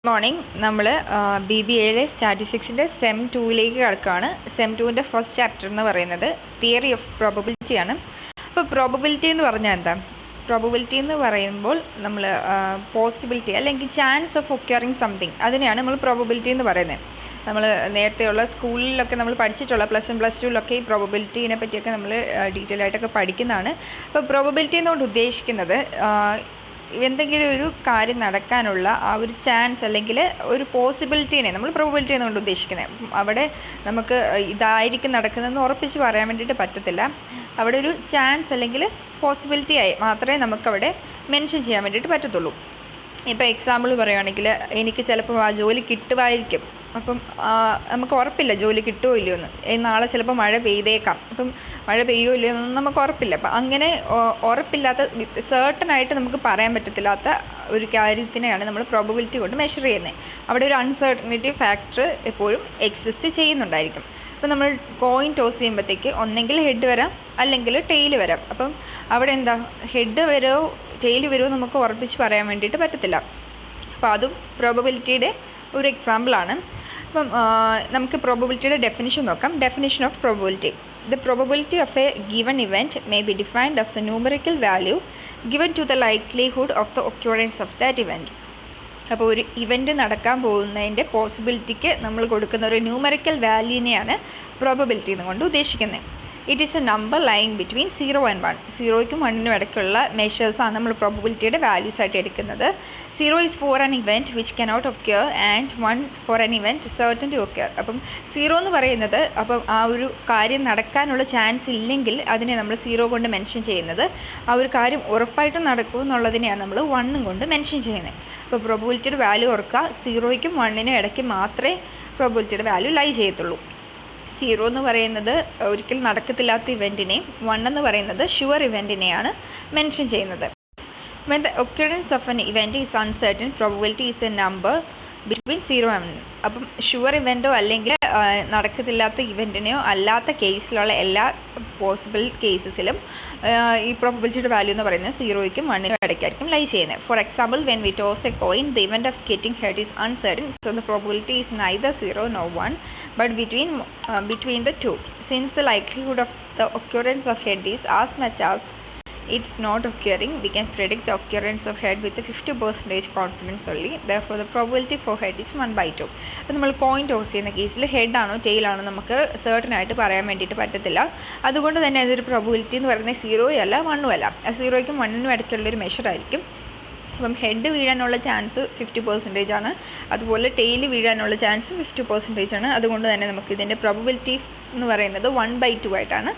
Morning നമ്മൾ BBAയുടെ സ്റ്റാറ്റിസ്റ്റിക്സിൻ്റെ sem 2ലേക്ക് കിടക്കുകയാണ്. Sem 2ൻ്റെ first chapter എന്ന് പറയുന്നത് തിയറി ഓഫ് പ്രോബബിലിറ്റി ആണ്. അപ്പോൾ പ്രോബബിലിറ്റി എന്ന് പറഞ്ഞാൽ എന്താ? പ്രോബബിലിറ്റി എന്ന് പറയുമ്പോൾ നമ്മൾ പോസിബിലിറ്റി അല്ലെങ്കിൽ ചാൻസ് ഓഫ് ഒക്യറിങ് സംതിങ്, അതിനെയാണ് നമ്മൾ പ്രോബബിലിറ്റി എന്ന് പറയുന്നത്. നമ്മൾ നേരത്തെയുള്ള സ്കൂളിലൊക്കെ നമ്മൾ പഠിച്ചിട്ടുള്ള +1 +2 ഈ പ്രോബബിലിറ്റീനെ പറ്റിയൊക്കെ നമ്മൾ ഡീറ്റെയിൽ ആയിട്ടൊക്കെ പഠിക്കുന്നതാണ്. അപ്പോൾ പ്രോബബിലിറ്റി എന്നുകൊണ്ട് ഉദ്ദേശിക്കുന്നത് എന്തെങ്കിലും ഒരു കാര്യം നടക്കാനുള്ള ആ ഒരു ചാൻസ് അല്ലെങ്കിൽ ഒരു പോസിബിലിറ്റീനെ നമ്മൾ പ്രോബബിലിറ്റി എന്നുകൊണ്ട് ഉദ്ദേശിക്കുന്നത്. അവിടെ നമുക്ക് ഇതായിരിക്കും നടക്കുന്നതെന്ന് ഉറപ്പിച്ച് പറയാൻ വേണ്ടിയിട്ട് പറ്റത്തില്ല. അവിടെ ഒരു ചാൻസ് അല്ലെങ്കിൽ പോസിബിലിറ്റി ആയി മാത്രമേ നമുക്കവിടെ മെൻഷൻ ചെയ്യാൻ വേണ്ടിയിട്ട് പറ്റത്തുള്ളൂ. ഇപ്പോൾ എക്സാമ്പിൾ പറയുകയാണെങ്കിൽ എനിക്ക് ചിലപ്പോൾ ആ ജോലി കിട്ടുമായിരിക്കും, അപ്പം നമുക്ക് ഉറപ്പില്ല ജോലി കിട്ടുമോ ഇല്ലയോ എന്ന്. നാളെ ചിലപ്പോൾ മഴ പെയ്തേക്കാം, അപ്പം മഴ പെയ്യോ ഇല്ലയോ എന്നൊന്നും നമുക്ക് ഉറപ്പില്ല. അപ്പം അങ്ങനെ ഉറപ്പില്ലാത്ത സെർട്ടനായിട്ട് നമുക്ക് പറയാൻ പറ്റത്തില്ലാത്ത ഒരു കാര്യത്തിനെയാണ് നമ്മൾ പ്രോബബിലിറ്റി കൊണ്ട് മെഷർ ചെയ്യുന്നത്. അവിടെ ഒരു അൺസർട്ടനിറ്റി ഫാക്ടർ എപ്പോഴും എക്സിസ്റ്റ് ചെയ്യുന്നുണ്ടായിരിക്കും. അപ്പം നമ്മൾ കോയിൻ ടോസ് ചെയ്യുമ്പോഴത്തേക്ക് ഒന്നെങ്കിൽ ഹെഡ് വരാം അല്ലെങ്കിൽ ടെയിൽ വരാം. അപ്പം അവിടെ എന്താ, ഹെഡ് വരുമോ ടെയിൽ വരുമോ നമുക്ക് ഉറപ്പിച്ച് പറയാൻ വേണ്ടിയിട്ട് പറ്റത്തില്ല. അപ്പോൾ അതും പ്രോബബിലിറ്റിയുടെ ഒരു എക്സാമ്പിളാണ്. അപ്പം നമുക്ക് പ്രോബബിലിറ്റിയുടെ ഡെഫിനിഷൻ നോക്കാം. Definition of probability: the probability of a given event may be defined as a numerical value given to the likelihood of the occurrence of that event. അപ്പോൾ ഒരു ഇവൻറ്റ് നടക്കാൻ പോകുന്നതിൻ്റെ പോസിബിലിറ്റിക്ക് നമ്മൾ കൊടുക്കുന്ന ഒരു ന്യൂമറിക്കൽ വാല്യൂവിനെയാണ് പ്രോബബിലിറ്റി എന്നുകൊണ്ട് ഉദ്ദേശിക്കുന്നത്. It is a number lying between 0 and 1. 0ക്കും 1നും ഇടയ്ക്കുള്ള മെഷേഴ്സാണ് നമ്മൾ പ്രോബബിലിറ്റിയുടെ വാല്യൂസ് ആയിട്ട് എടുക്കുന്നത്. 0 is for an event which cannot occur and 1 for an event certain to occur. അപ്പം 0 എന്ന് പറയുന്നത് അപ്പം ആ ഒരു കാര്യം നടക്കാനുള്ള ചാൻസ് ഇല്ലെങ്കിൽ അതിനെ നമ്മൾ 0 കൊണ്ട് മെൻഷൻ ചെയ്യുന്നത്. ആ ഒരു കാര്യം ഉറപ്പായിട്ടും നടക്കും എന്നുള്ളതിനെയാണ് നമ്മൾ 1 കൊണ്ട് മെൻഷൻ ചെയ്യുന്നത്. അപ്പോൾ പ്രോബബിലിറ്റിയുടെ വാല്യൂ ഓർക്കുക, 0ക്കും 1നും ഇടയ്ക്ക് മാത്രമേ പ്രോബബിലിറ്റിയുടെ വാല്യൂ ലൈ ചെയ്യത്തുള്ളൂ. 0 എന്ന് പറയുന്നത് ഒരിക്കലും നടക്കത്തില്ലാത്ത ഇവൻറ്റിനെയും 1 എന്ന് പറയുന്നത് ഷുവർ ഇവൻറ്റിനെയാണ് മെൻഷൻ ചെയ്യുന്നത്. When the occurrence of an event is uncertain, probability is a number between 0 and 1. അപ്പം ഷുവർ ഇവൻറ്റോ അല്ലെങ്കിൽ നടക്കത്തില്ലാത്ത ഇവൻറ്റിനെയോ അല്ലാത്ത കേസിലുള്ള എല്ലാ പോസിബിൾ കേസസിലും ഈ പ്രോബബിലിറ്റിയുടെ വാല്യൂ എന്ന് പറയുന്നത് 0ക്കും 1നും ഇടയ്ക്കായിരിക്കും ലൈ ചെയ്യുന്നത്. For example, when we toss A coin, the event of getting head is uncertain, so the probability is neither 0 nor 1 but between the two. Since the likelihood of the occurrence of head is as much as it's not occurring, we can predict the occurrence of head with a 50% confidence only. Therefore the probability for head is 1/2. അപ്പോൾ നമ്മൾ coin toss ചെയ്യുന്ന കേസിൽ ഹെഡാണോ ടെയിലാണോ നമുക്ക് certain ആയിട്ട് പറയാൻ വേണ്ടിയിട്ട് പറ്റത്തില്ല. അതുകൊണ്ട് തന്നെ അതൊരു പ്രോബബിലിറ്റി എന്ന് പറയുന്നത് 0 അല്ല 1 അല്ല, 0ക്കും 1നും ഇടയ്ക്കുള്ളൊരു മെഷറായിരിക്കും. അപ്പം ഹെഡ് വീഴാനുള്ള ചാൻസ് 50% ആണ്, അതുപോലെ ടെയിൽ വീഴാനുള്ള ചാൻസും 50% ആണ്. അതുകൊണ്ട് തന്നെ നമുക്ക് ഇതിൻ്റെ പ്രോബബിലിറ്റി എന്ന് പറയുന്നത് 1/2 ആയിട്ടാണ്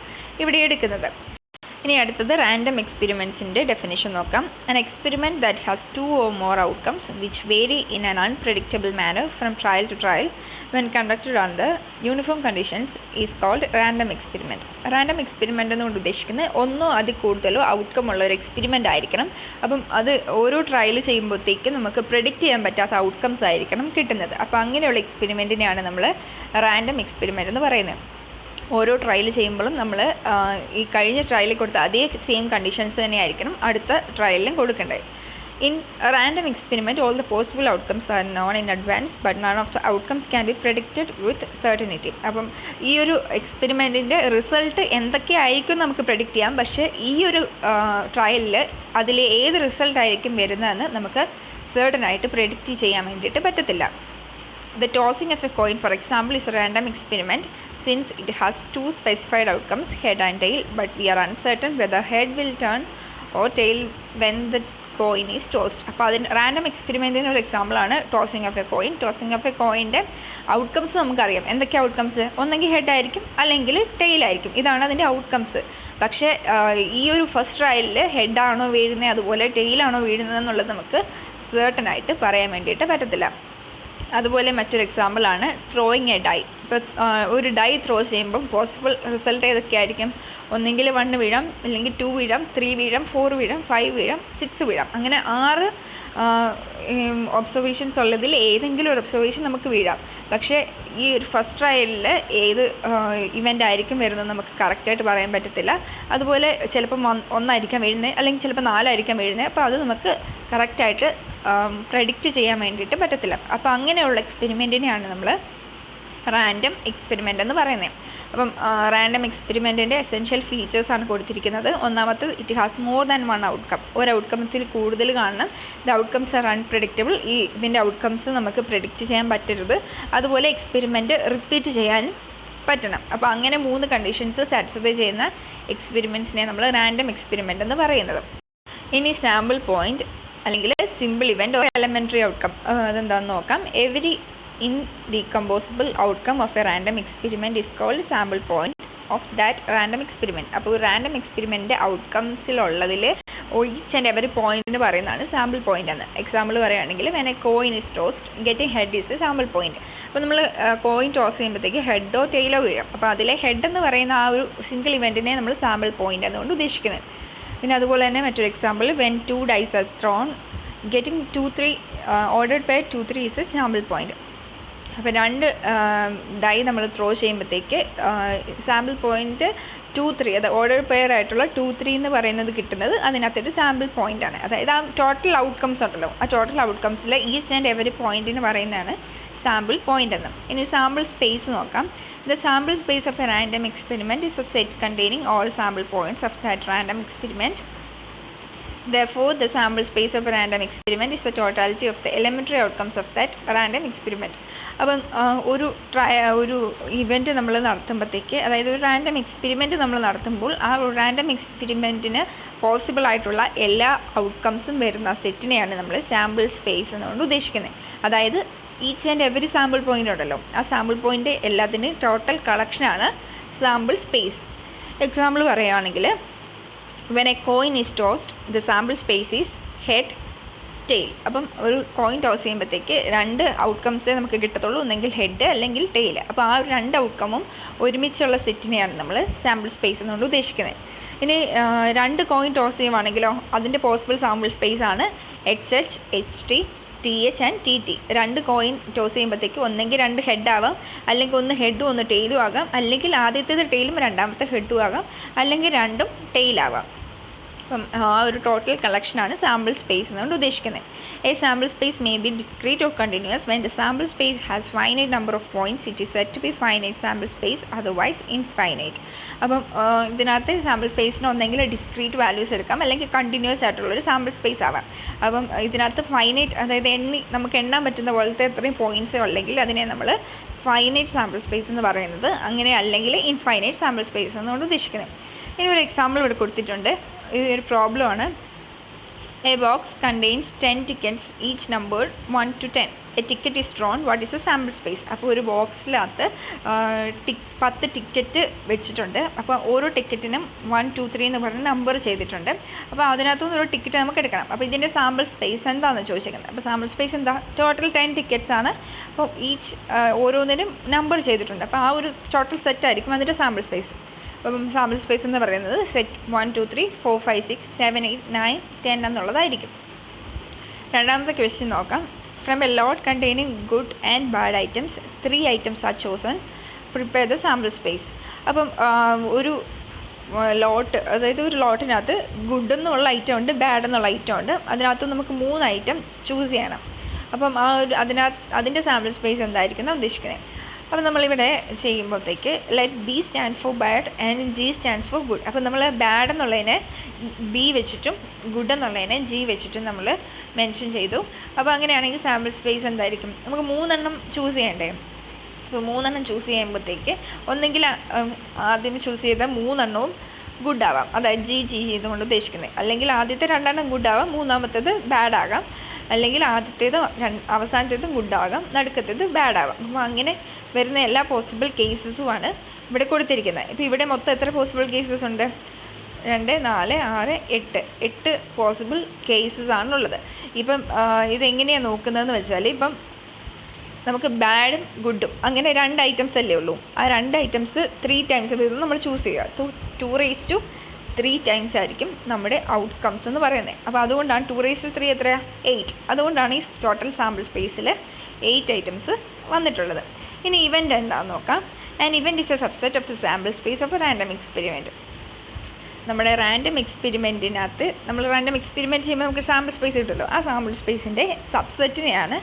ഇവിടെ എടുക്കുന്നത്. ഇനി അടുത്തത് റാൻഡം എക്സ്പെരിമെൻറ്റ്സിൻ്റെ ഡെഫിനിഷൻ നോക്കാം. An experiment that has 2 or more outcomes which vary in an unpredictable manner from trial to trial when conducted under uniform conditions is called random experiment. Random experiment എന്നുകൊണ്ട് ഉദ്ദേശിക്കുന്നത് ഒന്നോ അതിൽ കൂടുതലോ ഔട്ട്കം ഉള്ള ഒരു experiment ആയിരിക്കണം. അപ്പം അത് ഓരോ ട്രയൽ ചെയ്യുമ്പോഴത്തേക്കും നമുക്ക് പ്രെഡിക്റ്റ് ചെയ്യാൻ പറ്റാത്ത ഔട്ട്കംസ് ആയിരിക്കണം കിട്ടുന്നത്. അപ്പോൾ അങ്ങനെയുള്ള എക്സ്പെരിമെൻറ്റിനെയാണ് നമ്മൾ റാൻഡം എക്സ്പെരിമെൻ്റ് എന്ന് പറയുന്നത്. ഓരോ ട്രയൽ ചെയ്യുമ്പോഴും നമ്മൾ ഈ കഴിഞ്ഞ ട്രയലിൽ കൊടുത്ത അതേ സെയിം കണ്ടീഷൻസ് തന്നെയായിരിക്കണം അടുത്ത ട്രയലിലും കൊടുക്കേണ്ടത്. In random experiment all the possible outcomes are known in advance but none of the outcomes can be predicted with certainty. അപ്പം ഈ ഒരു എക്സ്പെരിമെൻറ്റിൻ്റെ റിസൾട്ട് എന്തൊക്കെയായിരിക്കും നമുക്ക് പ്രെഡിക്റ്റ് ചെയ്യാം, പക്ഷേ ഈ ഒരു ട്രയലിൽ അതിൽ ഏത് റിസൾട്ടായിരിക്കും വരുന്നതെന്ന് നമുക്ക് സെർട്ടനായിട്ട് പ്രെഡിക്റ്റ് ചെയ്യാൻ വേണ്ടിയിട്ട് പറ്റത്തില്ല. The tossing of a coin, for example, is a random experiment since it has 2 specified outcomes, head and tail, but we are uncertain whether head will turn or tail when the coin is tossed. അപ്പോൾ അതിന് random എക്സ്പെരിമെൻറ്റിന് ഒരു എക്സാമ്പിളാണ് tossing of a coin. Tossing of a കോയിൻ്റെ outcomes നമുക്കറിയാം. എന്തൊക്കെ outcomes? ഒന്നെങ്കിൽ head ആയിരിക്കും അല്ലെങ്കിൽ ടെയിൽ ആയിരിക്കും. ഇതാണ് അതിൻ്റെ ഔട്ട്കംസ്. പക്ഷേ ഈ ഒരു ഫസ്റ്റ് ട്രയലിൽ ഹെഡാണോ വീഴുന്നത് അതുപോലെ ടെയിലാണോ വീഴുന്നത് എന്നുള്ളത് നമുക്ക് സെർട്ടനായിട്ട് പറയാൻ വേണ്ടിയിട്ട് പറ്റത്തില്ല. അതുപോലെ മറ്റൊരു എക്സാമ്പിളാണ് ത്രോയിങ് എ ഡൈ. ഇപ്പോൾ ഒരു ഡൈ ത്രോ ചെയ്യുമ്പം പോസിബിൾ റിസൾട്ട് ഏതൊക്കെയായിരിക്കും? ഒന്നെങ്കിൽ 1 വീഴാം, അല്ലെങ്കിൽ 2 വീഴാം, 3 വീഴാം, 4 വീഴാം, 5 വീഴാം, 6 വീഴാം. അങ്ങനെ 6 ഒബ്സർവേഷൻസ് ഉള്ളതിൽ ഏതെങ്കിലും ഒരു ഒബ്സർവേഷൻ നമുക്ക് വീഴാം. പക്ഷേ ഈ ഒരു ഫസ്റ്റ് ട്രയലിൽ ഏത് ഇവൻ്റ് ആയിരിക്കും വരുന്നത് നമുക്ക് കറക്റ്റായിട്ട് പറയാൻ പറ്റത്തില്ല. അതുപോലെ ചിലപ്പം 1 ആയിരിക്കാം വീഴുന്നത്, അല്ലെങ്കിൽ ചിലപ്പോൾ 4 ആയിരിക്കാം വീഴുന്നത്. അപ്പോൾ അത് നമുക്ക് കറക്റ്റായിട്ട് പ്രഡിക്റ്റ് ചെയ്യാൻ വേണ്ടിയിട്ട് പറ്റത്തില്ല. അപ്പോൾ അങ്ങനെയുള്ള എക്സ്പെരിമെൻറ്റിനെയാണ് നമ്മൾ റാൻഡം എക്സ്പെരിമെൻ്റ് എന്ന് പറയുന്നത്. അപ്പം റാൻഡം എക്സ്പെരിമെൻറ്റിൻ്റെ എസെൻഷ്യൽ ഫീച്ചേഴ്സാണ് കൊടുത്തിരിക്കുന്നത്. ഒന്നാമത്തെ, it has more than one outcome. ഒരു ഔട്ട്കംസിൽ കൂടുതൽ കാണണം. The outcomes are unpredictable. ഇതിൻ്റെ ഔട്ട്കംസ് നമുക്ക് പ്രെഡിക്റ്റ് ചെയ്യാൻ പറ്റരുത്. അതുപോലെ എക്സ്പെരിമെൻറ്റ് റിപ്പീറ്റ് ചെയ്യാനും പറ്റണം. അപ്പോൾ അങ്ങനെ 3 കണ്ടീഷൻസ് സാറ്റിസ്ഫൈ ചെയ്യുന്ന എക്സ്പെരിമെൻറ്റ്സിനെ നമ്മൾ റാൻഡം എക്സ്പെരിമെൻ്റ് എന്ന് പറയുന്നത്. ഇനി സാമ്പിൾ പോയിൻ്റ് അല്ലെങ്കിൽ simple event or elementary outcome അതെന്താണെന്ന് നോക്കാം. Every indecomposable outcome of a random experiment is called sample point of that random experiment. അപ്പോൾ റാൻഡം എക്സ്പെരിമെൻറ്റിൻ്റെ ഔട്ട്കംസിലുള്ളതിൽ ഈച്ച് ആൻഡ് എവറി പോയിൻറ്റിന് പറയുന്നതാണ് സാമ്പിൾ പോയിൻ്റ് എന്ന്. എക്സാമ്പിൾ പറയുകയാണെങ്കിൽ when a coin is tossed getting head is a sample point. അപ്പോൾ നമ്മൾ coin toss ചെയ്യുമ്പോഴത്തേക്ക് ഹെഡോ ടെയിലോ വീഴും. അപ്പോൾ അതിലെ ഹെഡ് എന്ന് പറയുന്ന ആ ഒരു സിംഗിൾ ഇവൻറ്റിനെ നമ്മൾ സാമ്പിൾ പോയിൻ്റ് എന്നുകൊണ്ട് ഉദ്ദേശിക്കുന്നത്. പിന്നെ അതുപോലെ തന്നെ മറ്റൊരു example, when 2 dice are thrown getting 2-3 ordered pair 2-3 is a sample point. അപ്പോൾ 2 ഡൈ നമ്മൾ ത്രോ ചെയ്യുമ്പോഴത്തേക്ക് സാമ്പിൾ പോയിൻറ്റ് 2-3, അത് ഓർഡർ പെയർ ആയിട്ടുള്ള 2-3 എന്ന് പറയുന്നത് കിട്ടുന്നത് അതിനകത്തൊരു സാമ്പിൾ പോയിൻ്റ് ആണ്. അതായത് ആ ടോട്ടൽ ഔട്ട്കംസ് ഉണ്ടല്ലോ, ആ ടോട്ടൽ ഔട്ട്കംസിൽ ഈച്ച് ആൻഡ് എവറി പോയിൻറ്റിന് പറയുന്നതാണ് സാമ്പിൾ പോയിൻ്റ് എന്ന്. ഇനി സാമ്പിൾ സ്പേസ് നോക്കാം. The sample space of a random experiment is a set containing all sample points of that random experiment. Therefore, the sample space of a random experiment is the totality of the elementary outcomes of that random experiment. അപ്പം ഒരു event നമ്മൾ നടത്തുമ്പോഴത്തേക്ക്, അതായത് ഒരു random experiment നമ്മൾ നടത്തുമ്പോൾ ആ random എക്സ്പെരിമെൻറ്റിന് possible ആയിട്ടുള്ള എല്ലാ ഔട്ട്കംസും വരുന്ന സെറ്റിനെയാണ് നമ്മൾ സാമ്പിൾ സ്പേസ് എന്നുകൊണ്ട് ഉദ്ദേശിക്കുന്നത്. അതായത് each and every sample point ഉണ്ടല്ലോ, ആ സാമ്പിൾ പോയിൻ്റ് എല്ലാത്തിനും ടോട്ടൽ കളക്ഷനാണ് സാമ്പിൾ സ്പേസ്. എക്സാമ്പിൾ പറയുകയാണെങ്കിൽ, when a coin is tossed the sample space is head tail. അപ്പം ഒരു കോയിൻ ടോസ് ചെയ്യുമ്പോഴത്തേക്ക് 2 ഔട്ട്കംസേ നമുക്ക് കിട്ടത്തുള്ളൂ, ഒന്നെങ്കിൽ ഹെഡ് അല്ലെങ്കിൽ ടെയിൽ. അപ്പോൾ ആ ഒരു 2 ഔട്ട്കമും ഒരുമിച്ചുള്ള സെറ്റിനെയാണ് നമ്മൾ സാമ്പിൾ സ്പേസ് എന്നുകൊണ്ട് ഉദ്ദേശിക്കുന്നത്. ഇനി 2 കോയിൻ ടോസ് ചെയ്യുവാണെങ്കിലോ അതിൻ്റെ പോസിബിൾ സാമ്പിൾ സ്പേസ് ആണ് HH, HT, TH and TT. 2 coin toss ചെയ്യുമ്പോഴത്തേക്ക് ഒന്നെങ്കിൽ 2 ഹെഡ് ആവാം, അല്ലെങ്കിൽ ഒന്ന് ഹെഡും ഒന്ന് ടെയിലും ആകാം, അല്ലെങ്കിൽ ആദ്യത്തേത് ടെയിലും രണ്ടാമത്തെ ഹെഡും ആകാം, അല്ലെങ്കിൽ രണ്ടും ടെയിലാവാം. അപ്പം ആ ഒരു ടോട്ടൽ കളക്ഷനാണ് സാമ്പിൾ സ്പേസ് എന്നുകൊണ്ട് ഉദ്ദേശിക്കുന്നത്. A sample space may be discrete or continuous. When the sample space has finite number of points it is set to be finite sample space, otherwise infinite. അപ്പം ഇതിനകത്ത് സാമ്പിൾ സ്പേസിന് ഒന്നെങ്കിൽ discrete values എടുക്കാം, അല്ലെങ്കിൽ continuous ആയിട്ടുള്ളൊരു sample space ആവാം. അപ്പം ഇതിനകത്ത് finite, അതായത് നമുക്ക് എണ്ണാൻ പറ്റുന്ന പോലത്തെ എത്രയും പോയിൻറ്റ്സ് ഉണ്ടെങ്കിൽ അതിനെ നമ്മൾ ഫൈനൈറ്റ് സാമ്പിൾ സ്പേസ് എന്ന് പറയുന്നത്. അങ്ങനെ അല്ലെങ്കിൽ ഇൻഫൈനൈറ്റ് സാമ്പിൾ സ്പേസ് എന്നുകൊണ്ട് ഉദ്ദേശിക്കുന്നത്. ഇനി ഒരു എക്സാമ്പിൾ ഇവിടെ കൊടുത്തിട്ടുണ്ട്. ഇതൊരു പ്രോബ്ലമാണ്. A box contains 10 tickets each number 1 to 10. A ticket is drawn, what is a sample space. അപ്പോൾ ഒരു ബോക്സിനകത്ത് 10 ടിക്കറ്റ് വെച്ചിട്ടുണ്ട്. അപ്പോൾ ഓരോ ടിക്കറ്റിനും 1, 2, 3 എന്ന് പറഞ്ഞ് നമ്പർ ചെയ്തിട്ടുണ്ട്. അപ്പോൾ അതിനകത്തുനിന്ന് ഒരു ടിക്കറ്റ് നമുക്ക് എടുക്കണം. അപ്പോൾ ഇതിൻ്റെ സാമ്പിൾ സ്പേസ് എന്താണെന്ന് ചോദിച്ചിരിക്കുന്നത്. അപ്പോൾ സാമ്പിൾ സ്പേസ് എന്താ, ടോട്ടൽ 10 ടിക്കറ്റ്സ് ആണ്. അപ്പോൾ ഈച്ച് ഓരോന്നിനും നമ്പർ ചെയ്തിട്ടുണ്ട്. അപ്പോൾ ആ ഒരു ടോട്ടൽ സെറ്റ് ആയിരിക്കും അതിൻ്റെ സാമ്പിൾ സ്പേസ്. അപ്പം സാമ്പിൾ സ്പേസ് എന്ന് പറയുന്നത് സെറ്റ് 1, 2, 3, 4, 5, 6, 7, 8, 9, 10 എന്നുള്ളതായിരിക്കും. രണ്ടാമത്തെ ക്വസ്റ്റ്യൻ നോക്കാം. From a lot containing good and bad items 3 items R chosen, prepare the sample space. അപ്പം ഒരു ലോട്ട്, അതായത് ഒരു ലോട്ടിനകത്ത് ഗുഡ് എന്നുള്ള ഐറ്റം ഉണ്ട്, ബാഡ് എന്നുള്ള ഐറ്റം ഉണ്ട്. അതിനകത്ത് നമുക്ക് 3 ഐറ്റം ചൂസ് ചെയ്യണം. അപ്പം ആ ഒരു അതിൻ്റെ സാമ്പിൾ സ്പേസ് എന്തായിരിക്കും എന്നാണ് ഉദ്ദേശിക്കുന്നത്. അപ്പോൾ നമ്മളിവിടെ ചെയ്യുമ്പോഴത്തേക്ക് let be stand for bad and G stands for good. അപ്പോൾ നമ്മൾ ബാഡ് എന്നുള്ളതിനെ ബി വെച്ചിട്ടും ഗുഡ് എന്നുള്ളതിനെ ജി വെച്ചിട്ടും നമ്മൾ മെൻഷൻ ചെയ്തു. അപ്പോൾ അങ്ങനെയാണെങ്കിൽ സാമ്പിൾ സ്പേസ് എന്തായിരിക്കും, നമുക്ക് 3 എണ്ണം ചൂസ് ചെയ്യണ്ടേ. അപ്പോൾ 3 എണ്ണം ചൂസ് ചെയ്യുമ്പോഴത്തേക്ക് ഒന്നെങ്കിൽ ആദ്യം ചൂസ് ചെയ്ത 3 എണ്ണവും ഗുഡ് ആവാം, അതായത് ജി ചെയ്തുകൊണ്ട് ഉദ്ദേശിക്കുന്നത്. അല്ലെങ്കിൽ ആദ്യത്തെ 2 എണ്ണം ഗുഡ് ആവാം, മൂന്നാമത്തേത് ബാഡ് ആകാം, അല്ലെങ്കിൽ ആദ്യത്തേത് അവസാനത്തേതും ഗുഡ് ആകാം, നടുക്കത്തേത് ബാഡ് ആവാം. അപ്പോൾ അങ്ങനെ വരുന്ന എല്ലാ പോസിബിൾ കേസസുമാണ് ഇവിടെ കൊടുത്തിരിക്കുന്നത്. ഇപ്പോൾ ഇവിടെ മൊത്തം എത്ര പോസിബിൾ കേസസ് ഉണ്ട്? 2, 4, 6, 8 പോസിബിൾ കേസസ് ആണുള്ളത്. ഇപ്പം ഇതെങ്ങനെയാണ് നോക്കുന്നതെന്ന് വെച്ചാൽ, ഇപ്പം നമുക്ക് ബാഡും ഗുഡും അങ്ങനെ 2 ഐറ്റംസ് അല്ലേ ഉള്ളൂ. ആ 2 ഐറ്റംസ് 3 times വീതം നമ്മൾ ചൂസ് ചെയ്യുക. സോ 2⁻3 times ആയിരിക്കും നമ്മുടെ ഔട്ട്കംസ് എന്ന് പറയുന്നത്. അപ്പോൾ അതുകൊണ്ടാണ് 2⁻3 എത്രയാണ്? 8. അതുകൊണ്ടാണ് ഈ ടോട്ടൽ സാമ്പിൾ സ്പേസിൽ 8 items വന്നിട്ടുള്ളത്. ഇനി ഇവൻ്റ് എന്താണെന്ന് നോക്കാം. An event is A subset of the sample space of a random experiment. നമ്മുടെ റാൻഡം എക്സ്പെരിമെൻറ്റിനകത്ത് നമ്മൾ റാൻഡം എക്സ്പെരിമെൻറ്റ് ചെയ്യുമ്പോൾ നമുക്ക് സാമ്പിൾ സ്പേസ് കിട്ടുമല്ലോ, ആ സാമ്പിൾ സ്പേസിൻ്റെ സബ്സെറ്റിനെയാണ്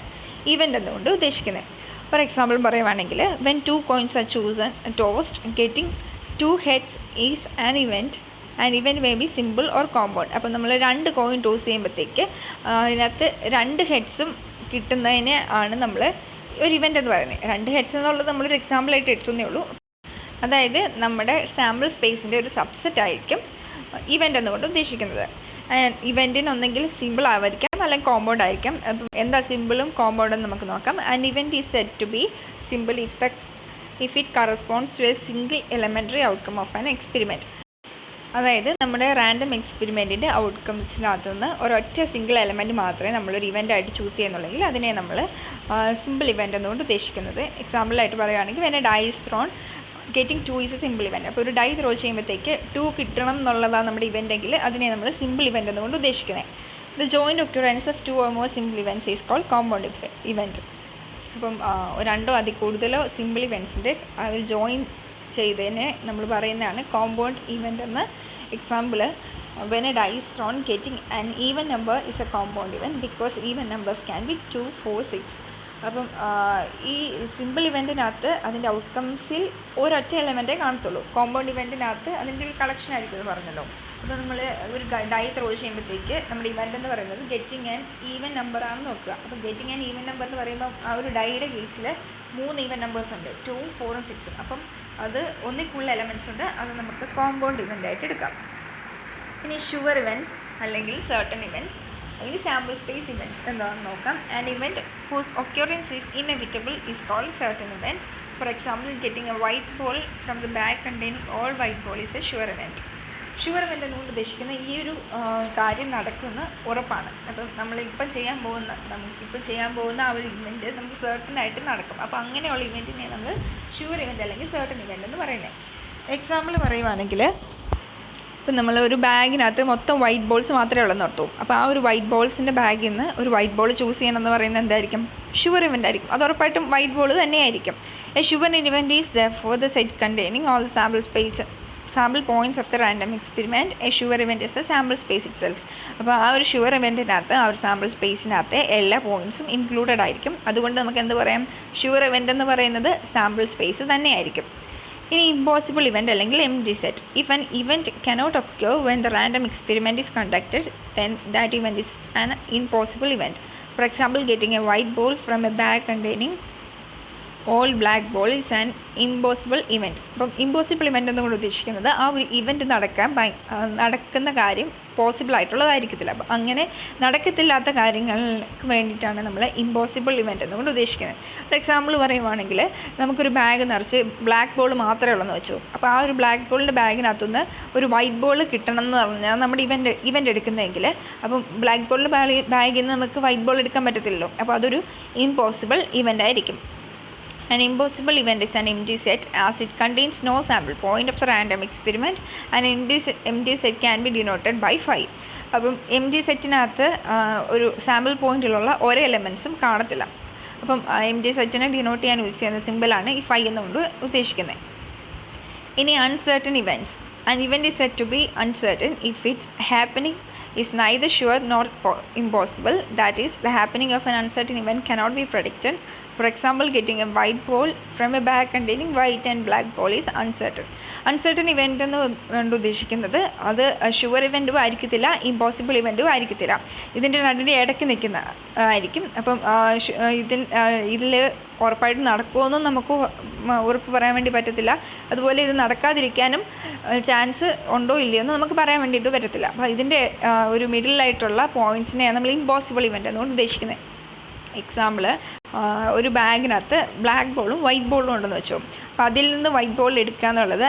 ഇവൻ്റ് എന്നുകൊണ്ട് ഉദ്ദേശിക്കുന്നത്. ഫോർ എക്സാമ്പിൾ പറയുവാണെങ്കിൽ, when 2 coins are chosen tossed, getting 2 heads is an event. And event may B simple or compound. അപ്പോൾ നമ്മൾ 2 കോയിൻ ടോസ് ചെയ്യുമ്പോഴത്തേക്ക് അതിനകത്ത് 2 ഹെഡ്സും കിട്ടുന്നതിന് ആണ് നമ്മൾ ഒരു ഇവൻ്റ് എന്ന് പറയുന്നത്. 2 ഹെഡ്സ് എന്നുള്ളത് നമ്മളൊരു എക്സാമ്പിളായിട്ട് എടുത്തുന്നേ ഉള്ളൂ. അതായത് നമ്മുടെ സാമ്പിൾ സ്പേസിൻ്റെ ഒരു സബ്സെറ്റ് ആയിരിക്കും ഇവൻ്റ് എന്നുകൊണ്ട് ഉദ്ദേശിക്കുന്നത്. ഇവൻറ്റിനൊന്നെങ്കിൽ സിമ്പിൾ ആയിരിക്കാം അല്ലെങ്കിൽ കോമ്പൗണ്ട് ആയിരിക്കാം. അപ്പം എന്താ സിമ്പിളും കോമ്പൗണ്ടും നമുക്ക് നോക്കാം. And event is set to be simple if it corresponds to a single elementary outcome of an experiment. അതായത് നമ്മുടെ റാൻഡം എക്സ്പെരിമെൻറ്റിൻ്റെ ഔട്ട്കംസിനകത്തു നിന്ന് ഒരൊറ്റ സിംഗിൾ എലമെൻറ്റ് മാത്രമേ നമ്മളൊരു ഇവൻ്റായിട്ട് ചൂസ് ചെയ്യുന്നുള്ളെങ്കിൽ അതിനെ നമ്മൾ സിമ്പിൾ ഇവൻ്റ് എന്നുകൊണ്ട് ഉദ്ദേശിക്കുന്നത്. എക്സാമ്പിളായിട്ട് പറയുകയാണെങ്കിൽ, when a die is thrown getting 2 is a simple event. അപ്പോൾ ഒരു ഡൈ ത്രോ ചെയ്യുമ്പോഴത്തേക്ക് 2 കിട്ടണം എന്നുള്ളതാണ് നമ്മുടെ ഇവൻ്റെങ്കിൽ അതിനെ നമ്മൾ സിമ്പിൾ ഇവൻ്റ് എന്നുകൊണ്ട് ഉദ്ദേശിക്കുന്നത്. The joint occurrence of 2 or more simple events is called compound event. അപ്പം 2 അതിൽ കൂടുതലോ സിമ്പിൾ ഇവൻറ്റ്സിൻ്റെ ഒരു ജോയിൻ ചെയ്തതിനെ നമ്മൾ പറയുന്നതാണ് കോമ്പൗണ്ട് ഇവൻ്റ് എന്ന്. Example, when a die is thrown getting an even number is a compound event because even numbers can be 2, 4, 6. അപ്പം ഈ സിമ്പിൾ ഇവൻറ്റിനകത്ത് അതിൻ്റെ ഔട്ട്കംസിൽ ഒരൊറ്റ എലമെൻറ്റേ കാണത്തുള്ളൂ. കോമ്പൗണ്ട് ഇവൻറ്റിനകത്ത് അതിൻ്റെ ഒരു കളക്ഷൻ ആയിരിക്കും എന്ന് പറഞ്ഞല്ലോ. അപ്പോൾ നമ്മൾ ഒരു ഡൈ ത്രോ ചെയ്യുമ്പോഴത്തേക്ക് നമ്മുടെ ഇവൻ്റ് എന്ന് പറയുന്നത് ഗെറ്റിംഗ് ആൻ ഈവൻ നമ്പർ ആണെന്ന് നോക്കുക. അപ്പോൾ ഗെറ്റിംഗ് ആൻ ഈവൻ നമ്പർ എന്ന് പറയുമ്പോൾ ആ ഒരു ഡൈയുടെ കേസിൽ 3 ഈവൻ നമ്പേഴ്സ് ഉണ്ട്, 2, 4, 6. അപ്പം അത് ഒന്നിൽ കൂടുതൽ എലമെൻറ്റ്സ് ഉണ്ട്, അത് നമുക്ക് കോമ്പൗണ്ട് ഇവൻ്റ് ആയിട്ട് എടുക്കാം. ഇനി ഷുവർ ഇവൻറ്റ്സ് അല്ലെങ്കിൽ സർട്ടൺ ഇവൻറ്റ്സ് അല്ലെങ്കിൽ സാമ്പിൾ സ്പേസ് ഇവൻറ്റ്സ് എന്താണെന്ന് നോക്കാം. An event whose occurrence is inevitable is called certain event. For example, getting a white ball from the bag containing all white ball is a sure event. Sure event എന്നുകൊണ്ട് ഉദ്ദേശിക്കുന്ന ഈ ഒരു കാര്യം നടക്കുമെന്ന് ഉറപ്പാണ്. അപ്പം നമുക്കിപ്പം ചെയ്യാൻ പോകുന്ന ആ ഒരു ഇവൻറ്റ് നമുക്ക് സർട്ടനായിട്ട് നടക്കും. അപ്പോൾ അങ്ങനെയുള്ള ഇവൻറ്റിനെ നമ്മൾ ഷുവർ ഇവൻറ്റ് അല്ലെങ്കിൽ സർട്ടൺ ഇവൻ്റ് എന്ന് പറയുന്നത്. എക്സാമ്പിൾ പറയുവാണെങ്കിൽ, ഇപ്പം നമ്മൾ ഒരു ബാഗിനകത്ത് മൊത്തം വൈറ്റ് ബോൾസ് മാത്രമേ ഉള്ളെന്ന് ഓർത്തും. അപ്പോൾ ആ ഒരു വൈറ്റ് ബോൾസിൻ്റെ ബാഗിൽ നിന്ന് ഒരു വൈറ്റ് ബോൾ ചൂസ് ചെയ്യണമെന്ന് പറയുന്നത് എന്തായിരിക്കും? ഷുവർ ഇവൻ്റ് ആയിരിക്കും. അത് ഉറപ്പായിട്ടും വൈറ്റ് ബോൾ തന്നെയായിരിക്കും. A sure event is therefore the set containing all sample points of the random experiment. A sure event is a sample space itself. അപ്പോൾ ആ ഒരു ഷുവർ ഇവൻറ്റിനകത്ത് ആ ഒരു സാമ്പിൾ സ്പേസിനകത്ത് എല്ലാ പോയിൻറ്റ്സും ഇൻക്ലൂഡഡ് ആയിരിക്കും. അതുകൊണ്ട് നമുക്ക് എന്ത് പറയാം? ഷുവർ ഇവൻ്റ് എന്ന് പറയുന്നത് സാമ്പിൾ സ്പേസ് തന്നെയായിരിക്കും. ഇനി ഇമ്പോസിബിൾ ഇവൻറ്റ് അല്ലെങ്കിൽ empty set. If an event cannot occur when the random experiment is conducted, then that event is an impossible event. For example, getting a white ball from a bag containing all black ball is an impossible event. അപ്പം impossible event എന്നുകൊണ്ട് ഉദ്ദേശിക്കുന്നത് ആ ഒരു event നടക്കുന്ന കാര്യം possible ആയിട്ടുള്ളതായിരിക്കത്തില്ല. അപ്പം അങ്ങനെ നടക്കത്തില്ലാത്ത കാര്യങ്ങൾക്ക് വേണ്ടിയിട്ടാണ് നമ്മൾ ഇമ്പോസിബിൾ ഇവൻറ്റ് എന്നുകൊണ്ട് ഉദ്ദേശിക്കുന്നത്. ഫോർ എക്സാമ്പിൾ പറയുവാണെങ്കിൽ, നമുക്കൊരു ബാഗ് നിറച്ച് ബ്ലാക്ക് ബോൾ മാത്രമേ ഉള്ളെന്ന് വെച്ചു. അപ്പോൾ ആ ഒരു ബ്ലാക്ക് ബോളിൻ്റെ ബാഗിനകത്തുനിന്ന് ഒരു വൈറ്റ് ബോൾ കിട്ടണം എന്ന് പറഞ്ഞാൽ നമ്മുടെ ഇവൻറ്റ് എടുക്കുന്നതെങ്കിൽ, അപ്പം ബ്ലാക്ക് ബോളിൻ്റെ ബാഗിൽ നിന്ന് നമുക്ക് വൈറ്റ് ബോൾ എടുക്കാൻ പറ്റത്തില്ലല്ലോ. അപ്പോൾ അതൊരു ഇമ്പോസിബിൾ ഇവൻ്റ് ആയിരിക്കും. An impossible event is an empty set as it contains no sample point of the random experiment. An empty set can be denoted by 5. അപ്പം empty സെറ്റിനകത്ത് ഒരു സാമ്പിൾ പോയിന്റിലുള്ള ഒരേ എലമെൻസും കാണത്തില്ല. അപ്പം empty സെറ്റിനെ ഡിനോട്ട് ചെയ്യാൻ യൂസ് ചെയ്യുന്ന സിമ്പിളാണ് ഈ 5 എന്നുകൊണ്ട് ഉദ്ദേശിക്കുന്നത്. ഇനി uncertain events. An event is said to be uncertain if its happening is neither sure nor impossible. That is, the happening of an uncertain event cannot be predicted. For example, getting a white ball from a bag containing white and black ball is uncertain. Uncertain event എന്ന് ഉദ്ദേശിക്കുന്നത് അത് sure ഇവൻറ്റും ആയിരിക്കത്തില്ല, impossible ഇവൻറ്റും ആയിരിക്കത്തില്ല. ഇതിൻ്റെ രണ്ടിൻ്റെ ഇടയ്ക്ക് നിൽക്കുന്ന ആയിരിക്കും. അപ്പം ഇതിൽ ഉറപ്പായിട്ട് നടക്കുമെന്നും നമുക്ക് ഉറപ്പ് പറയാൻ വേണ്ടി പറ്റത്തില്ല. അതുപോലെ ഇത് നടക്കാതിരിക്കാനും ചാൻസ് ഉണ്ടോ ഇല്ലയോ എന്ന് നമുക്ക് പറയാൻ വേണ്ടിയിട്ട് പറ്റത്തില്ല. അപ്പോൾ ഇതിൻ്റെ ഒരു മിഡിലായിട്ടുള്ള പോയിൻറ്റ്സിനെയാണ് നമ്മൾ ഇമ്പോസിബിൾ ഇവൻ്റ് എന്നുകൊണ്ട് ഉദ്ദേശിക്കുന്നത്. എക്സാമ്പിൾ, ഒരു ബാഗിനകത്ത് ബ്ലാക്ക് ബോളും വൈറ്റ് ബോളും ഉണ്ടെന്ന് വെച്ചോ. അപ്പോൾ അതിൽ നിന്ന് വൈറ്റ് ബോൾ എടുക്കുക എന്നുള്ളത്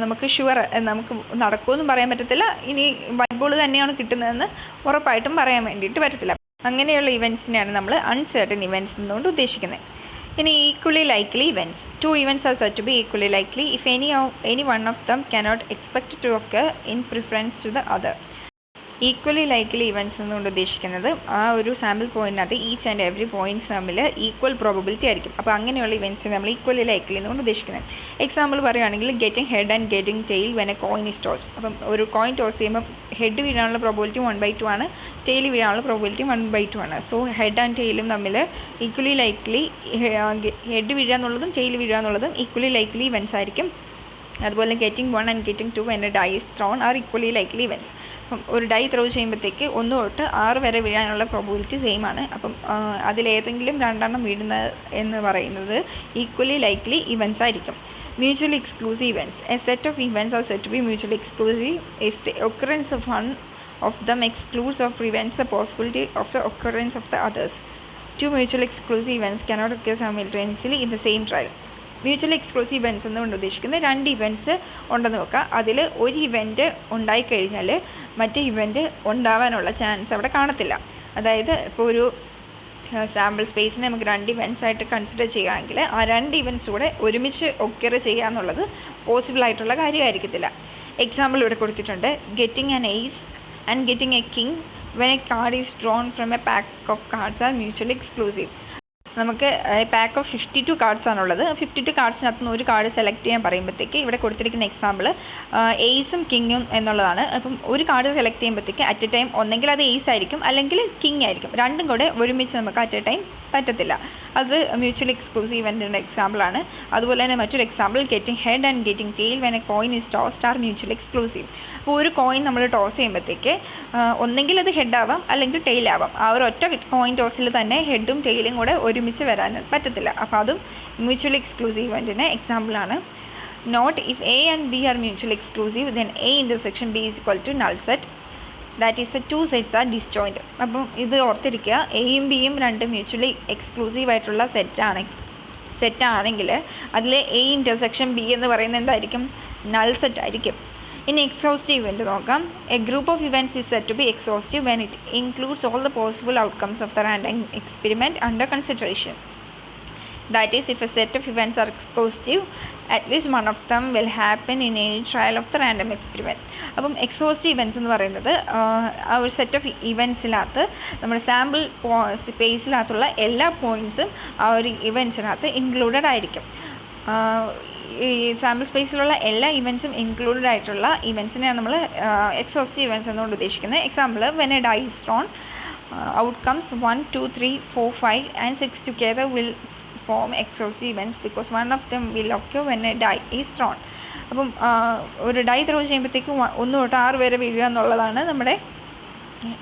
നമുക്ക് നമുക്ക് നടക്കുമെന്നും പറയാൻ പറ്റത്തില്ല. ഇനി വൈറ്റ് ബോൾ തന്നെയാണ് കിട്ടുന്നതെന്ന് ഉറപ്പായിട്ടും പറയാൻ വേണ്ടിയിട്ട് പറ്റത്തില്ല. അങ്ങനെയുള്ള ഇവൻറ്റ്സിനെയാണ് നമ്മൾ അൺസർട്ടൺ ഇവൻറ്റ്സ് എന്നുകൊണ്ട് ഉദ്ദേശിക്കുന്നത്. ഇനി equally likely events. 2 events are said to be equally likely if any one of them cannot expect to occur in preference to the other. Equally likely events എന്നുകൊണ്ട് ഉദ്ദേശിക്കുന്നത് ആ ഒരു സാമ്പിൾ പോയിൻറ്റിനകത്ത് ഈച്ച് ആൻഡ് എവറി പോയിൻറ്റ്സ് തമ്മിൽ equal probability ആയിരിക്കും. അപ്പോൾ അങ്ങനെയുള്ള events നമ്മൾ ഈക്വലി ലൈക്ലി എന്നുകൊണ്ട് ഉദ്ദേശിക്കുന്നത്. എക്സാമ്പിൾ പറയുകയാണെങ്കിൽ getting head and getting tail when a coin is toss. അപ്പം ഒരു കോയിൻ ടോസ് ചെയ്യുമ്പോൾ ഹെഡ് വീഴാനുള്ള പ്രോബബിലിറ്റി 1/2 ആണ്, ടെയിൽ വീഴാനുള്ള പ്രോബബിലിറ്റി 1/2 ആണ്. സോ ഹെഡ് ആൻഡ് ടെയിലും തമ്മിൽ ഈക്വലി ലൈക്ലി ഹെഡ് വീഴുക എന്നുള്ളതും ടെയിൽ വീഴുക എന്നുള്ളതും ഈക്വലി ലൈക്ലി ഇവൻറ്റ്സ് ആയിരിക്കും. അതുപോലെ getting 1 and getting 2 when a die is thrown are equally likely events. അപ്പം ഒരു ഡൈ ത്രോ ചെയ്യുമ്പോഴത്തേക്ക് 1 തൊട്ട് 6 വരെ വീഴാനുള്ള പ്രോബബിലിറ്റി സെയിം ആണ്. അപ്പം അതിലേതെങ്കിലും 2 വീഴുന്നത് എന്ന് പറയുന്നത് ഈക്വലി ലൈക്ലി ഇവൻറ്റ്സ് ആയിരിക്കും. Mutually exclusive events. A set of events are set to be mutually exclusive if the occurrence of one of them excludes or prevents the possibility of the occurrence of the others. Two mutually exclusive events cannot occur simultaneously in the same trial. Mutually exclusive events എന്നുകൊണ്ട് ഉദ്ദേശിക്കുന്നത് 2 events ഉണ്ടെന്ന് നോക്കുക. അതിൽ ഒരു event ഉണ്ടായിക്കഴിഞ്ഞാൽ മറ്റേ event ഉണ്ടാവാനുള്ള chance അവിടെ കാണത്തില്ല. അതായത് ഇപ്പോൾ ഒരു സാമ്പിൾ സ്പേസിനെ നമുക്ക് 2 ഇവൻറ്റ്സ് ആയിട്ട് കൺസിഡർ ചെയ്യുകയാണെങ്കിൽ ആ 2 ഇവൻറ്റ്സ് കൂടെ ഒരുമിച്ച് ഒക്കർ ചെയ്യുക എന്നുള്ളത് പോസിബിൾ ആയിട്ടുള്ള കാര്യമായിരിക്കത്തില്ല. എക്സാമ്പിൾ ഇവിടെ കൊടുത്തിട്ടുണ്ട്. Getting an ace and getting a king when a card is drawn from a pack of cards are mutually exclusive. നമുക്ക് പാക്ക് ഓഫ് 52 കാർഡ്സ് ആണുള്ളത്. 52 കാർഡ്സിനകത്ത് നിന്ന് ഒരു കാർഡ് സെലക്ട് ചെയ്യാൻ പറയുമ്പോഴത്തേക്ക് ഇവിടെ കൊടുത്തിരിക്കുന്ന എക്സാമ്പിൾ എയ്സും കിങ്ങും എന്നുള്ളതാണ്. അപ്പം ഒരു കാർഡ് സെലക്ട് ചെയ്യുമ്പോഴത്തേക്ക് അറ്റ് എ ടൈം ഒന്നെങ്കിൽ അത് എയ്സ് ആയിരിക്കും അല്ലെങ്കിൽ കിങ് ആയിരിക്കും. രണ്ടും കൂടെ ഒരുമിച്ച് നമുക്ക് അറ്റ് എ ടൈം പറ്റത്തില്ല. അത് മ്യൂച്വലി എക്സ്ക്ലൂസീവ് ഇവൻറ്റിൻ്റെ എക്സാമ്പിളാണ്. അതുപോലെ തന്നെ മറ്റൊരു example getting head and getting tail when a coin is tossed are mutually exclusive. അപ്പോൾ ഒരു കോയിൻ നമ്മൾ ടോസ് ചെയ്യുമ്പോഴത്തേക്ക് ഒന്നെങ്കിൽ അത് ഹെഡ് ആവാം അല്ലെങ്കിൽ ടെയിൽ ആവാം. ആ ഒരു ഒറ്റ കോയിൻ ടോസിൽ തന്നെ ഹെഡും ടെയിലും കൂടെ ഒരുമിച്ച് വരാൻ പറ്റത്തില്ല. അപ്പോൾ അതും മ്യൂച്വലി എക്സ്ക്ലൂസീവ് ഇവൻറ്റിന് എക്സാമ്പിളാണ്. Note if A and B are mutually exclusive then A intersection B is equal to null set. That is A 2 sets are disjoint. അപ്പം ഇത് ഓർത്തിരിക്കുക. എയും ബിയും 2 മ്യൂച്വലി എക്സ്ക്ലൂസീവ് ആയിട്ടുള്ള സെറ്റാണെങ്കിൽ അതിൽ എ ഇൻ്റർസെക്ഷൻ ബി എന്ന് പറയുന്നത് എന്തായിരിക്കും? നൾ സെറ്റ് ആയിരിക്കും. ഇനി എക്സോസ്റ്റീവ് ഇവൻറ്റ് നോക്കാം. A group of events is set to be exhaustive when it includes all the possible outcomes of the random experiment under consideration. That is, if a set of events are exhaustive, at least one of them will happen in any trial of the random experiment. അപ്പം exhaustive events എന്ന് പറയുന്നത് ആ ഒരു set of ഇവൻറ്റ്സിനകത്ത് നമ്മുടെ sample സ്പേസിനകത്തുള്ള എല്ലാ പോയിൻറ്റ്സും ആ ഒരു ഇവൻറ്റ്സിനകത്ത് included ആയിരിക്കും. ഈ സാമ്പിൾ സ്പേസിലുള്ള എല്ലാ ഇവൻറ്റ്സും ഇൻക്ലൂഡഡ് ആയിട്ടുള്ള ഇവൻറ്റ്സിനെയാണ് നമ്മൾ എക്സോസ്റ്റീവ് ഇവൻറ്റ്സ് എന്നുകൊണ്ട് ഉദ്ദേശിക്കുന്നത്. Example when a die is thrown, outcomes 1, 2, 3, 4, 5 and 6 together will form exhaustive events because one of them will occur when a die is thrown. അപ്പം ഒരു ഡൈ ത്രോ ചെയ്യുമ്പോഴത്തേക്ക് 1 തൊട്ട് 6 വരെ വീഴുക എന്നുള്ളതാണ് നമ്മുടെ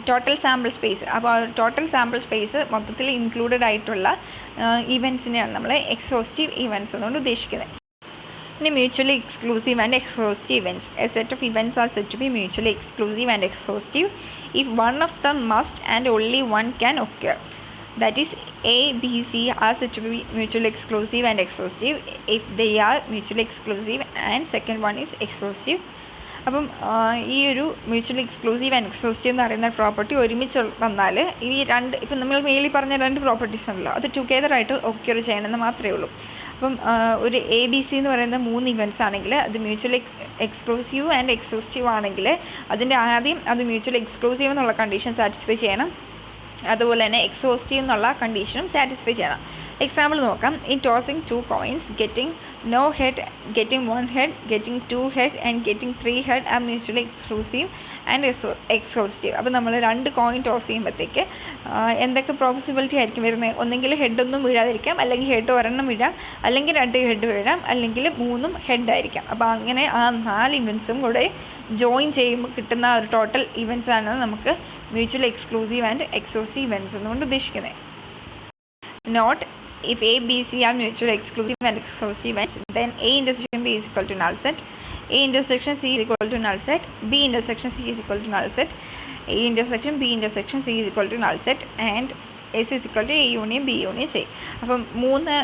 ടോട്ടൽ സാമ്പിൾ സ്പേസ്. അപ്പോൾ ആ ടോട്ടൽ സാമ്പിൾ സ്പേസ് മൊത്തത്തിൽ ഇൻക്ലൂഡഡ് ആയിട്ടുള്ള ഇവൻറ്റ്സിനെയാണ് നമ്മൾ എക്സോസ്റ്റീവ് ഇവൻറ്റ്സ് എന്നുകൊണ്ട് ഉദ്ദേശിക്കുന്നത്. ഇനി mutually exclusive and exhaustive events. A set of events are set to be mutually exclusive and exhaustive if one of them must and only one can occur. That is, A, B, C are said to be mutually exclusive and exhaustive if they are mutually exclusive and second one is exhaustive. അപ്പം ഈ ഒരു mutually exclusive and exhaustive എന്ന് പറയുന്ന property ഒരുമിച്ച് വന്നാൽ ഈ ഇപ്പം നമ്മൾ മേളിൽ പറഞ്ഞ 2 പ്രോപ്പർട്ടീസ് ഉണ്ടല്ലോ, അത് ടുഗെദറായിട്ട് ഒക്യൂർ ചെയ്യണമെന്ന് മാത്രമേ ഉള്ളൂ. അപ്പം ഒരു എ ബി സി എന്ന് പറയുന്ന 3 ഇവൻറ്റ്സ് ആണെങ്കിൽ അത് മ്യൂച്വലി എക്സ്ക്ലൂസീവ് ആൻഡ് എക്സോസ്റ്റീവ് ആണെങ്കിൽ അതിൻ്റെ ആദ്യം അത് മ്യൂച്വലി എക്സ്ക്ലൂസീവ് എന്നുള്ള കണ്ടീഷൻ സാറ്റിസ്ഫൈ ചെയ്യണം. അതുപോലെ തന്നെ എക്സോസ്റ്റീവ് എന്നുള്ള കണ്ടീഷനും സാറ്റിസ്ഫൈ ചെയ്യണം. എക്സാമ്പിൾ നോക്കാം. In tossing 2 coins, getting no head, getting 1 head, getting 2 head and getting 3 head are mutually exclusive and exhaustive. അപ്പോൾ നമ്മൾ 2 കോയിൻ ടോസ് ചെയ്യുമ്പോഴത്തേക്ക് എന്തൊക്കെ പോസിബിലിറ്റി ആയിരിക്കും വരുന്നത്? ഒന്നെങ്കിൽ ഹെഡൊന്നും വീഴാതിരിക്കാം, അല്ലെങ്കിൽ ഹെഡ് ഒരെണ്ണം വീഴാം, അല്ലെങ്കിൽ 2 ഹെഡ് വീഴാം, അല്ലെങ്കിൽ 3 ഹെഡ് ആയിരിക്കാം. അപ്പോൾ അങ്ങനെ ആ 4 ഇവൻറ്റ്സും കൂടെ ജോയിൻ ചെയ്യുമ്പോൾ കിട്ടുന്ന ഒരു ടോട്ടൽ ഇവൻറ്റ്സ് ആണ് നമുക്ക് mutually exclusive and exhaustive events എന്നുകൊണ്ട് ഉദ്ദേശിക്കുന്നത്. Not if A, B, C are mutually exclusive and exhaustive events, then A intersection B is equal to null set, A intersection C is equal to null set, B intersection C is equal to null set, A intersection B intersection C is equal to null set and S is equal to A union B union C. അപ്പം 3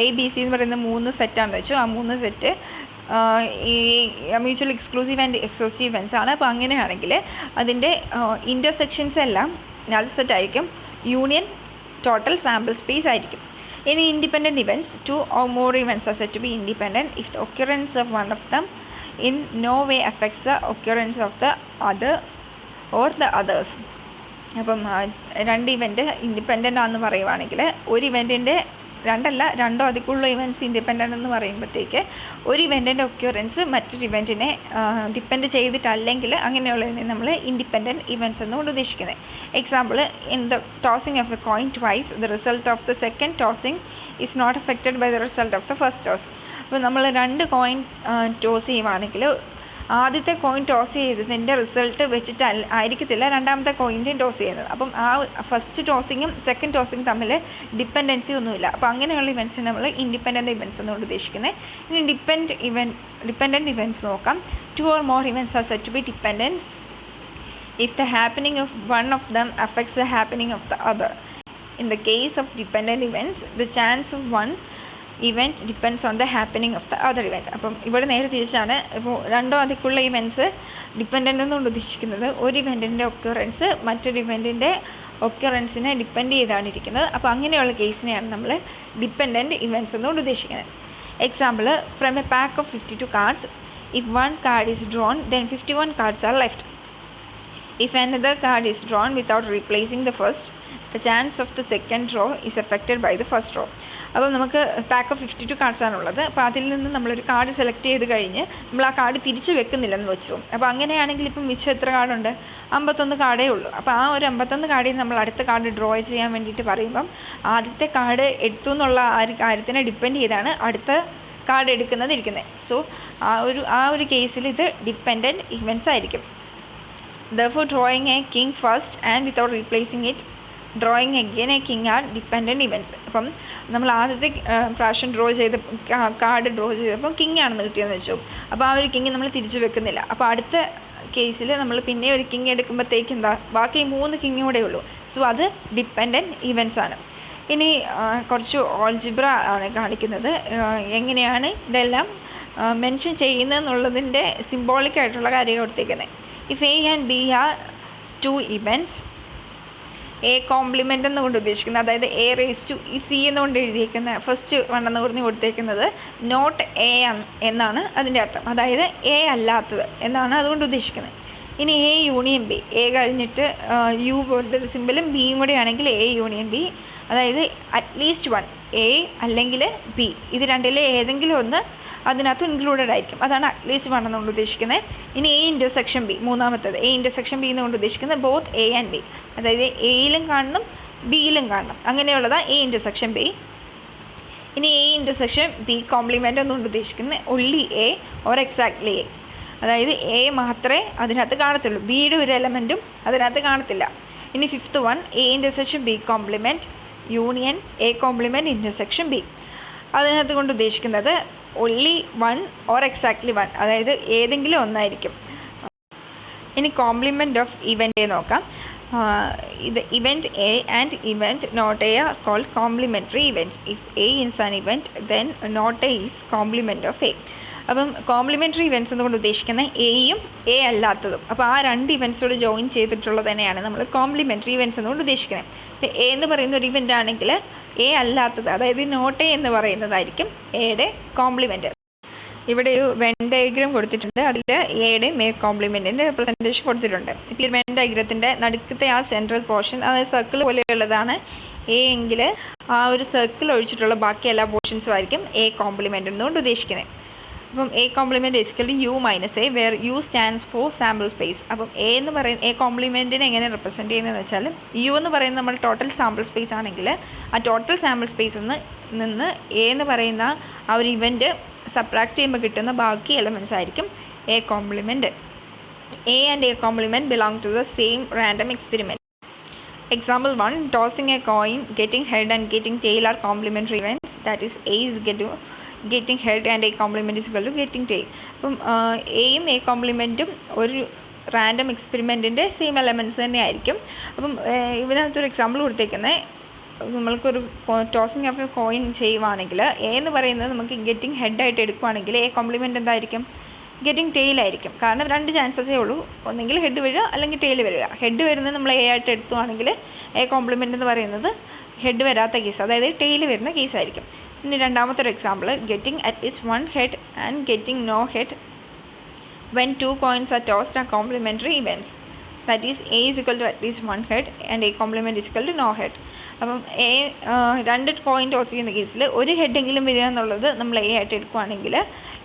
A B C എന്ന് പറയുന്ന 3 സെറ്റാണെന്ന് വെച്ചു. ആ 3 set ഈ mutual exclusive and exhaustive events ആണ്. അപ്പോൾ അങ്ങനെയാണെങ്കിൽ അതിൻ്റെ ഇൻ്റർസെക്ഷൻസ് എല്ലാം നൾ സെറ്റ് ആയിരിക്കും. യൂണിയൻ ടോട്ടൽ സാമ്പിൾ സ്പേസ് ആയിരിക്കും. Any independent events, 2 or more events are said to be independent if the occurrence of one of them in no way affects the occurrence of the other or the others. അപ്പം രണ്ട് event independent ആണെന്ന് പറയുവാണെങ്കിൽ ഒരു ഇവൻറ്റിൻ്റെ രണ്ടോ അതിലുള്ള events independent എന്ന് പറയുമ്പോഴത്തേക്ക് ഒരു ഇവൻറ്റിൻ്റെ ഒക്യൂറൻസ് മറ്റൊരു ഇവൻറ്റിനെ ഡിപ്പെൻഡ് ചെയ്തിട്ടല്ലെങ്കിൽ അങ്ങനെയുള്ളതിനെ നമ്മൾ ഇൻഡിപെൻഡൻറ്റ് ഇവൻറ്റ്സ് എന്നുകൊണ്ട് ഉദ്ദേശിക്കുന്നത്. Example, in the tossing of a coin twice the result of the second tossing is not affected by the result of the first toss. അപ്പോൾ നമ്മൾ രണ്ട് കോയിൻ ടോസ് ചെയ്യുവാണെങ്കിൽ ആദ്യത്തെ കോയിൻ ടോസ് ചെയ്തതിൻ്റെ result വെച്ചിട്ട് ആയിരിക്കത്തില്ല രണ്ടാമത്തെ കോയിൻ്റെയും ടോസ് ചെയ്യുന്നത്. അപ്പം ആ ഫസ്റ്റ് ടോസിങ്ങും സെക്കൻഡ് ടോസിങ്ങും തമ്മിൽ ഡിപ്പെൻഡൻസി ഒന്നുമില്ല. അപ്പോൾ അങ്ങനെയുള്ള ഇവൻറ്റ്സിന് നമ്മൾ ഇൻഡിപെൻഡൻറ്റ് ഇവൻറ്റ്സ് എന്നുകൊണ്ട് ഉദ്ദേശിക്കുന്നത്. ഇനി ഡിപ്പെൻഡൻറ്റ് ഇവൻറ്റ്സ് നോക്കാം. 2 or more events are said to be dependent if the happening of one of them affects the happening of the other. In the case of dependent events, the chance of one event depends on the happening of the other event. അപ്പം ഇവിടെ നേരെ തിരിച്ചാണ്. ഇപ്പോൾ രണ്ടോ അതിലുള്ള events dependent എന്നുകൊണ്ട് ഉദ്ദേശിക്കുന്നത് ഒരു ഇവൻറ്റിൻ്റെ ഒക്യുറൻസ് മറ്റൊരു ഇവൻറ്റിൻ്റെ ഒക്യുറൻസിനെ ഡിപ്പെൻഡ് ചെയ്താണ് ഇരിക്കുന്നത്. അപ്പോൾ അങ്ങനെയുള്ള കേസിനെയാണ് നമ്മൾ ഡിപ്പെൻഡൻറ്റ് ഇവൻറ്റ്സ് എന്നുകൊണ്ട് ഉദ്ദേശിക്കുന്നത്. Example, from a pack of 52 cards, if one card is drawn, then 51 cards are left. If another card is drawn without replacing the first, the chance of the second draw is affected by the first draw. അപ്പോൾ നമുക്ക് pack of 52 cards ആണുള്ളത്. അപ്പോൾ അതിൽ നിന്ന് നമ്മളൊരു card select ചെയ്ത് കഴിഞ്ഞ് നമ്മൾ ആ കാർഡ് തിരിച്ച് വെക്കുന്നില്ലെന്ന് വെച്ചു. അപ്പോൾ അങ്ങനെയാണെങ്കിൽ ഇപ്പം മിച്ചം എത്ര കാർഡുണ്ട്? 51 കാർഡേ ഉള്ളൂ. അപ്പോൾ ആ ഒരു 51 കാർഡിൽ നമ്മൾ അടുത്ത കാർഡ് ഡ്രോ ചെയ്യാൻ വേണ്ടിയിട്ട് പറയുമ്പം ആദ്യത്തെ കാർഡ് എടുത്തു എന്നുള്ള ആ ഒരു കാര്യത്തിനെ ഡിപ്പെൻഡ് ചെയ്താണ് അടുത്ത കാർഡ് ഇരിക്കുന്നത്. സോ ആ ഒരു കേസിൽ ഇത് ഡിപ്പെൻഡൻറ്റ് ഇവൻറ്റ്സ് ആയിരിക്കും. Therefore, drawing a king first and without replacing it, drawing again a king are dependent events. അപ്പം നമ്മൾ ആദ്യത്തെ പ്രാവശ്യം കാർഡ് ഡ്രോ ചെയ്തപ്പോൾ കിങ് ആണെന്ന് കിട്ടിയെന്ന് വെച്ചു. അപ്പോൾ ആ ഒരു കിങ് നമ്മൾ തിരിച്ചു വെക്കുന്നില്ല. അപ്പോൾ അടുത്ത കേസിൽ നമ്മൾ പിന്നെ ഒരു കിങ് എടുക്കുമ്പോഴത്തേക്ക് ബാക്കി 3 കിങ് കൂടെ ഉള്ളൂ. സോ അത് ഡിപ്പെൻഡൻറ്റ് ഇവൻറ്റ്സ് ആണ്. ഇനി കുറച്ച് ഓൾജിബ്ര ആണ് കാണിക്കുന്നത്. എങ്ങനെയാണ് ഇതെല്ലാം മെൻഷൻ ചെയ്യുന്നതെന്നുള്ളതിൻ്റെ സിംബോളിക്കായിട്ടുള്ള കാര്യം കൊടുത്തേക്കുന്നത്. If A and B are 2 events, A compliment എന്നുകൊണ്ട് ഉദ്ദേശിക്കുന്നത്, അതായത് A raised to C എന്നുകൊണ്ട് എഴുതിയിരിക്കുന്ന ഫസ്റ്റ് വണ്ണെന്ന് പറഞ്ഞ് കൊടുത്തേക്കുന്നത് നോട്ട് എ എന്നാണ് അതിൻ്റെ അർത്ഥം. അതായത് എ അല്ലാത്തത് എന്നാണ് അതുകൊണ്ട് ഉദ്ദേശിക്കുന്നത്. ഇനി A യൂണിയൻ ബി, എ കഴിഞ്ഞിട്ട് യു പോലത്തെ ഒരു സിമ്പിളും ബിയും കൂടെ ആണെങ്കിൽ A യൂണിയൻ ബി, അതായത് അറ്റ്ലീസ്റ്റ് 1 എ അല്ലെങ്കിൽ ബി, ഇത് രണ്ടിലെ ഏതെങ്കിലും ഒന്ന് അതിനകത്ത് ഇൻക്ലൂഡഡ് ആയിരിക്കും. അതാണ് അറ്റ്ലീസ്റ്റ് 1 എന്നുകൊണ്ട് ഉദ്ദേശിക്കുന്നത്. ഇനി A ഇൻ്റർസെക്ഷൻ ബി, മൂന്നാമത്തേത് A ഇൻ്റർസെക്ഷൻ ബി എന്നുകൊണ്ട് ഉദ്ദേശിക്കുന്നത് ബോത്ത് എ ആൻഡ് ബി, അതായത് എയിലും കാണണം ബിയിലും കാണണം, അങ്ങനെയുള്ളതാണ് A ഇൻ്റർസെക്ഷൻ ബി. ഇനി A ഇൻ്റർസെക്ഷൻ ബി കോംപ്ലിമെൻ്റ് എന്നുകൊണ്ട് ഉദ്ദേശിക്കുന്നത് only A or exactly A, അതായത് എ മാത്രമേ അതിനകത്ത് കാണത്തുള്ളൂ, ബിയുടെ ഒരു എലമെൻറ്റും അതിനകത്ത് കാണത്തില്ല. ഇനി 5th one, A intersection B compliment union A compliment intersection B, അതിനകത്ത് കൊണ്ട് ഉദ്ദേശിക്കുന്നത് ഒൺലി 1 ഓർ എക്സാക്ട്ലി 1, അതായത് ഏതെങ്കിലും ഒന്നായിരിക്കും. ഇനി കോംപ്ലിമെൻറ്റ് ഓഫ് ഇവൻ്റ് നോക്കാം. ഇത് event A and event not A are called complementary events. If A is an event then not A is complement of A. അപ്പം കോംപ്ലിമെൻ്ററി ഇവൻറ്റ്സ് എന്നുകൊണ്ട് ഉദ്ദേശിക്കുന്ന എയും എ അല്ലാത്തതും. അപ്പോൾ ആ രണ്ട് ഇവൻറ്റ്സോട് ജോയിൻ ചെയ്തിട്ടുള്ളത് തന്നെയാണ് നമ്മൾ കോംപ്ലിമെൻ്ററി ഇവൻറ്റ്സ് എന്നുകൊണ്ട് ഉദ്ദേശിക്കുന്നത്. ഇപ്പോൾ എ എന്ന് പറയുന്ന ഒരു ഇവൻ്റ് ആണെങ്കിൽ എ അല്ലാത്തത്, അതായത് നോട്ട് എ എന്ന് പറയുന്നതായിരിക്കും എയുടെ കോംപ്ലിമെൻറ്റ്. ഇവിടെ ഒരു വെൻ ഡയഗ്രാം കൊടുത്തിട്ടുണ്ട്. അതിൽ എയുടെയും എ കോംപ്ലിമെൻറ്റിൻ്റെ റെപ്രസെൻറ്റേഷൻ കൊടുത്തിട്ടുണ്ട്. ഇപ്പോൾ ഈ വെൻ ഡയഗ്രത്തിൻ്റെ നടുക്കത്തെ ആ സെൻട്രൽ പോർഷൻ, അതായത് സർക്കിൾ പോലെയുള്ളതാണ് എ എങ്കിൽ ആ ഒരു സർക്കിൾ ഒഴിച്ചിട്ടുള്ള ബാക്കി എല്ലാ പോർഷൻസും ആയിരിക്കും എ കോംപ്ലിമെൻ്റ് എന്നുകൊണ്ട് ഉദ്ദേശിക്കുന്നത്. അപ്പം A complement basically U minus A, where U stands for sample space. അപ്പം എ എന്ന് പറയുന്ന എ കോംപ്ലിമെൻറ്റിനെ എങ്ങനെ റെപ്രസെൻറ്റ് ചെയ്യുന്നതെന്ന് വെച്ചാൽ യു എന്ന് പറയുന്നത് നമ്മൾ ടോട്ടൽ സാമ്പിൾ സ്പേസ് ആണെങ്കിൽ ആ ടോട്ടൽ സാമ്പിൾ സ്പേസിൽ നിന്ന് എ എന്ന് പറയുന്ന ആ ഒരു ഇവൻറ്റ് സബ്ട്രാക്ട് ചെയ്യുമ്പോൾ കിട്ടുന്ന ബാക്കി എലമെൻറ്റ്സ് ആയിരിക്കും A complement. A and A complement belong to the same random experiment. Example 1, tossing a coin, getting head and getting tail are complementary events. That is, A is getting head and A complement is equal to getting tail. അപ്പം എയും A കോംപ്ലിമെൻറ്റും ഒരു random എക്സ്പെരിമെൻറ്റിൻ്റെ same elements തന്നെ ആയിരിക്കും. അപ്പം ഇതിനകത്തൊരു example കൊടുത്തേക്കുന്നത്, നമ്മൾക്കൊരു tossing of a coin ചെയ്യുവാണെങ്കിൽ എ എന്ന് പറയുന്നത് നമുക്ക് ഗെറ്റിംഗ് ഹെഡായിട്ട് എടുക്കുവാണെങ്കിൽ എ കോംപ്ലിമെൻറ്റ് എന്തായിരിക്കും? ഗെറ്റിംഗ് ടെയിൽ ആയിരിക്കും. കാരണം 2 ചാൻസസേ ഉള്ളൂ, ഒന്നെങ്കിൽ ഹെഡ് വരിക അല്ലെങ്കിൽ ടെയിൽ വരിക. ഹെഡ് വരുന്നത് നമ്മൾ എ ആയിട്ട് എടുത്തുവാണെങ്കിൽ എ കോംപ്ലിമെൻ്റ് എന്ന് പറയുന്നത് ഹെഡ് വരാത്ത കേസ്, അതായത് ടെയിൽ വരുന്ന കേസായിരിക്കും. ഇനി രണ്ടാമത്തെ ഒരു example, getting at least 1 head and getting no head when 2 coins are tossed are complementary events. That is A is equal to at least 1 head and A complement is equal to no head. അപ്പം രണ്ട് coin toss ചെയ്യുന്ന കേസിൽ ഒരു ഹെഡെങ്കിലും വരിക എന്നുള്ളത് നമ്മൾ A ആയിട്ട് എടുക്കുകയാണെങ്കിൽ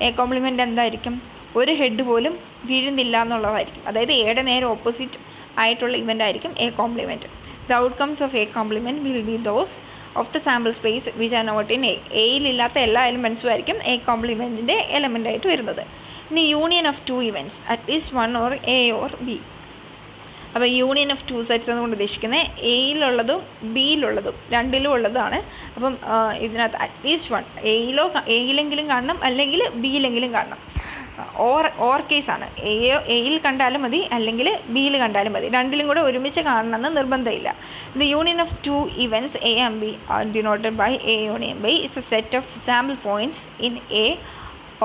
എ കോംപ്ലിമെൻറ്റ് എന്തായിരിക്കും? ഒരു ഹെഡ് പോലും വീഴുന്നില്ല എന്നുള്ളതായിരിക്കും. അതായത് എയുടെ നേരെ ഓപ്പോസിറ്റ് ആയിട്ടുള്ള ഇവൻ്റ് ആയിരിക്കും A complement. The outcomes of A complement will be those of the sample space which are not in A. എയിലില്ലാത്ത എല്ലാ എലമെൻറ്റ്സും ആയിരിക്കും എ കോംപ്ലിമെൻറ്റിൻ്റെ എലമെൻ്റ് ആയിട്ട് വരുന്നത്. ഇനി union of two events at least 1 or A or B. അപ്പോൾ യൂണിയൻ ഓഫ് ടു സെറ്റ്സ് എന്നുകൊണ്ട് ഉദ്ദേശിക്കുന്നത് എയിലുള്ളതും ബിയിലുള്ളതും രണ്ടിലും ഉള്ളതാണ്. അപ്പം ഇതിനകത്ത് അറ്റ്ലീസ്റ്റ് 1 എയിലെങ്കിലും കാണണം, അല്ലെങ്കിൽ ബിയിലെങ്കിലും കാണണം. ഓർ കേസാണ്. എയിൽ കണ്ടാലും മതി, അല്ലെങ്കിൽ ബിയിൽ കണ്ടാലും മതി. രണ്ടിലും കൂടെ ഒരുമിച്ച് കാണണമെന്ന് നിർബന്ധമില്ല. The union of two events A and B are denoted by A union B is a set of sample points in A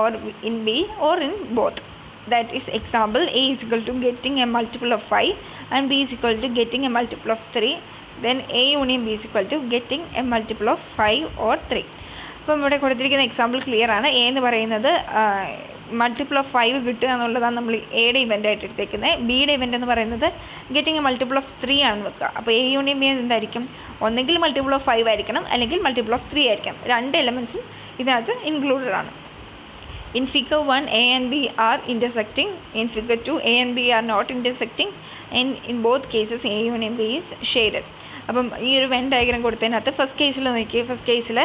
or in B or in both. That is, example, A is equal to getting a multiple of 5 and B is equal to getting a multiple of 3. Then A union B is equal to getting a multiple of 5 or 3. അപ്പം ഇവിടെ കൊടുത്തിരിക്കുന്ന example clear ആണ്. A എന്ന് പറയുന്നത് multiple of 5 കിട്ടുക എന്നുള്ളതാണ് നമ്മൾ എയുടെ ഇവൻ്റ് ആയിട്ട് എടുത്തേക്കുന്നത്. ബിയുടെ ഇവൻ്റ് എന്ന് പറയുന്നത് ഗെറ്റിംഗ് എ മൾട്ടിപ്പിൾ ഓഫ് 3 ആണെന്ന് വെക്കുക. അപ്പോൾ എ യൂണിയൻ ബി എന്തായിരിക്കും? ഒന്നെങ്കിൽ മൾട്ടിപ്പിൾ ഓഫ് 5 ആയിരിക്കണം, അല്ലെങ്കിൽ മൾട്ടിപ്പിൾ ഓഫ് 3 ആയിരിക്കണം. രണ്ട് എലമെൻറ്റ്സും ഇതിനകത്ത് ഇൻക്ലൂഡഡ് ആണ്. In figure 1, A and B are intersecting. In figure 2, A and B are not intersecting. And in both cases, A union B is shaded. അപ്പം ഈ ഒരു വെൻ ഡയഗ്രാം കൊടുത്തതിനകത്ത് ഫസ്റ്റ് കേസിൽ നോക്കി, ഫസ്റ്റ് കേസിൽ